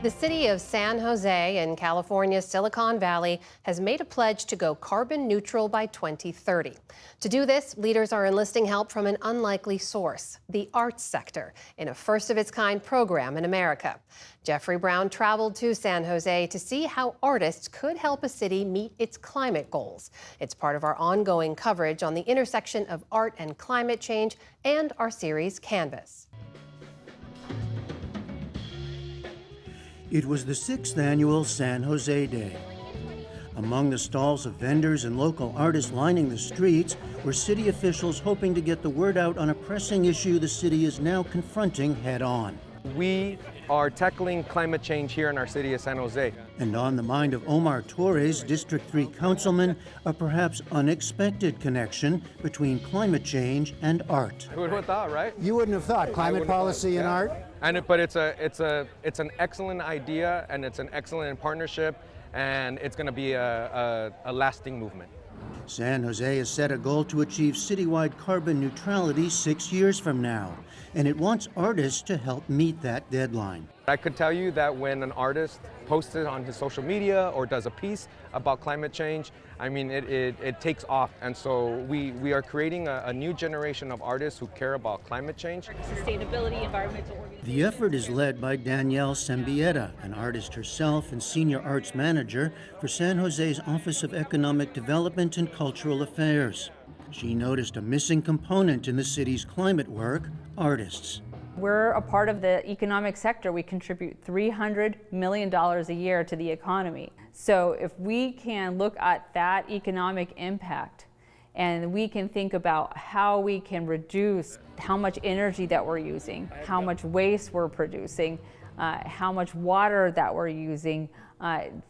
The city of San Jose in California's Silicon Valley has made a pledge to go carbon neutral by 2030. To do this, leaders are enlisting help from an unlikely source, the arts sector, in a first of its kind program in America. Jeffrey Brown traveled to San Jose to see how artists could help a city meet its climate goals. It's part of our ongoing coverage on the intersection of art and climate change and our series Canvas. It was the 6th annual San Jose Day. Among the stalls of vendors and local artists lining the streets were city officials hoping to get the word out on a pressing issue the city is now confronting head-on. We are tackling climate change here in our city of San Jose. And on the mind of Omar Torres, District 3 councilman, a perhaps unexpected connection between climate change and art. Who would have thought, right? You wouldn't have thought climate policy and art? But it's an excellent idea, and it's an excellent partnership, and it's going to be a lasting movement. San Jose has set a goal to achieve citywide carbon neutrality 6 years from now, and it wants artists to help meet that deadline. I could tell you that when an artist posts it on his social media or does a piece about climate change, I mean, it takes off. And so we are creating a new generation of artists who care about climate change. Sustainability, environmental organization. The effort is led by Danielle Sembieta, an artist herself and senior arts manager for San Jose's Office of Economic Development and Cultural Affairs. She noticed a missing component in the city's climate work: artists. We're a part of the economic sector. We contribute $300 million a year to the economy. So if we can look at that economic impact and we can think about how we can reduce how much energy that we're using, how much waste we're producing, how much water that we're using,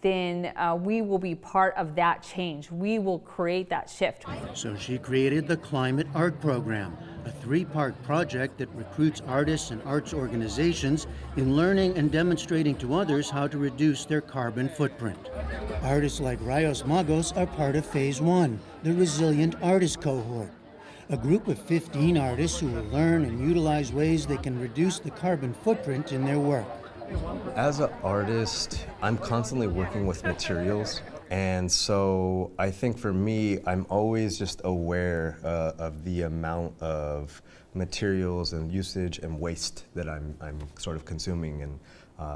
then we will be part of that change. We will create that shift. So she created the Climate Art Program, a 3-part project that recruits artists and arts organizations in learning and demonstrating to others how to reduce their carbon footprint. Artists like Rayos Magos are part of Phase 1, the Resilient Artist Cohort, a group of 15 artists who will learn and utilize ways they can reduce the carbon footprint in their work. As an artist, I'm constantly working with materials. And so I think for me, I'm always just aware of the amount of materials and usage and waste that I'm sort of consuming, and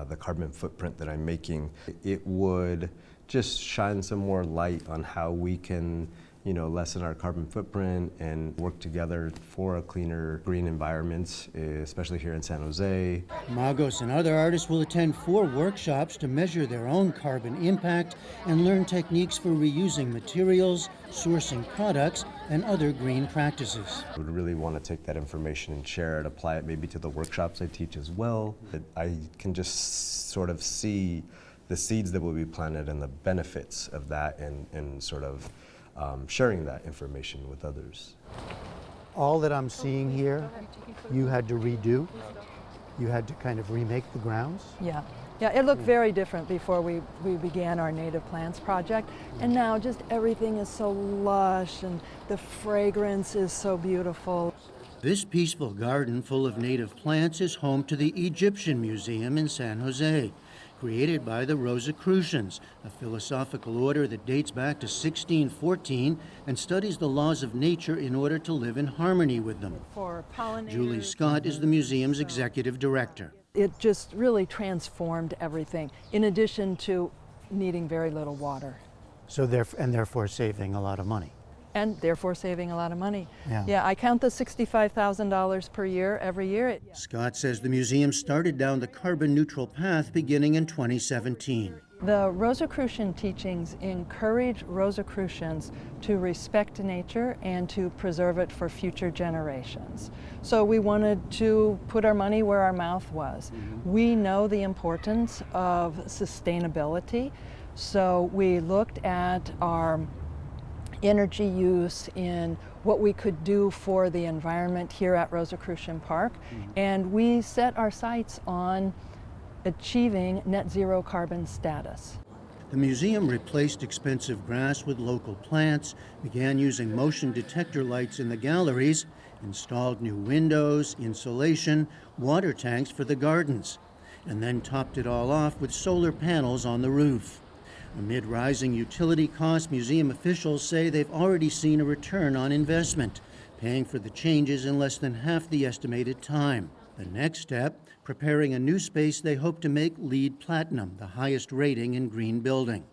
the carbon footprint that I'm making. It would just shine some more light on how we can lessen our carbon footprint and work together for a cleaner, green environment, especially here in San Jose. Magos and other artists will attend 4 workshops to measure their own carbon impact and learn techniques for reusing materials, sourcing products, and other green practices. I would really want to take that information and share it, apply it maybe to the workshops I teach as well. That I can just sort of see the seeds that will be planted and the benefits of that, and sort of sharing that information with others. All that I'm seeing here, you had to redo. You had to kind of remake the grounds. Yeah, it looked very different before we began our native plants project, and now just everything is so lush and the fragrance is so beautiful. This peaceful garden full of native plants is home to the Egyptian Museum in San Jose, created by the Rosicrucians, a philosophical order that dates back to 1614 and studies the laws of nature in order to live in harmony with them. For pollinators. Julie Scott is the museum's executive director. It just really transformed everything, in addition to needing very little water. So therefore saving a lot of money. And therefore saving a lot of money. Yeah, I count the $65,000 per year every year. Scott says the museum started down the carbon neutral path beginning in 2017. The Rosicrucian teachings encourage Rosicrucians to respect nature and to preserve it for future generations. So we wanted to put our money where our mouth was. We know the importance of sustainability, so we looked at our energy use in what we could do for the environment here at Rosicrucian Park, and we set our sights on achieving net zero carbon status. The museum replaced expensive grass with local plants, began using motion detector lights in the galleries, installed new windows, insulation, water tanks for the gardens. and then topped it all off with solar panels on the roof. Amid rising utility costs, museum officials say they've already seen a return on investment, paying for the changes in less than half the estimated time. The next step, preparing a new space they hope to make LEED Platinum, the highest rating in green building.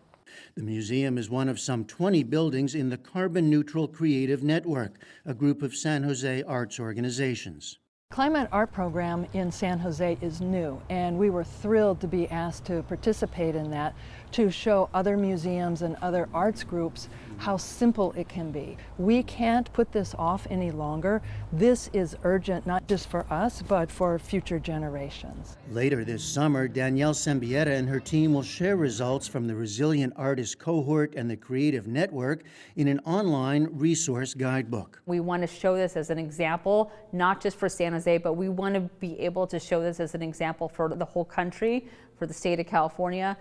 The museum is one of some 20 buildings in the Carbon Neutral Creative Network, a group of San Jose arts organizations. Climate Art Program in San Jose is new, and we were thrilled to be asked to participate in that to show other museums and other arts groups how simple it can be. We can't put this off any longer. This is urgent, not just for us, but for future generations. Later this summer, Danielle Sembieta and her team will share results from the Resilient Artist Cohort and the Creative Network in an online resource guidebook. We want to show this as an example, not just for San Jose, but we want to be able to show this as an example for the whole country, for the state of California.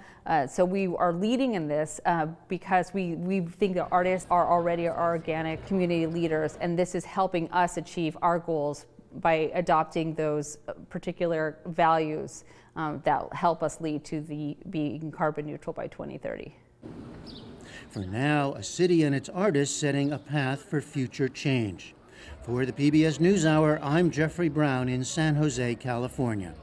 So we are leading in this because we think that artists are already our organic community leaders, and this is helping us achieve our goals by adopting those particular values that help us lead to being carbon neutral by 2030. For now, a city and its artists setting a path for future change. For the PBS NewsHour, I'm Jeffrey Brown in San Jose, California.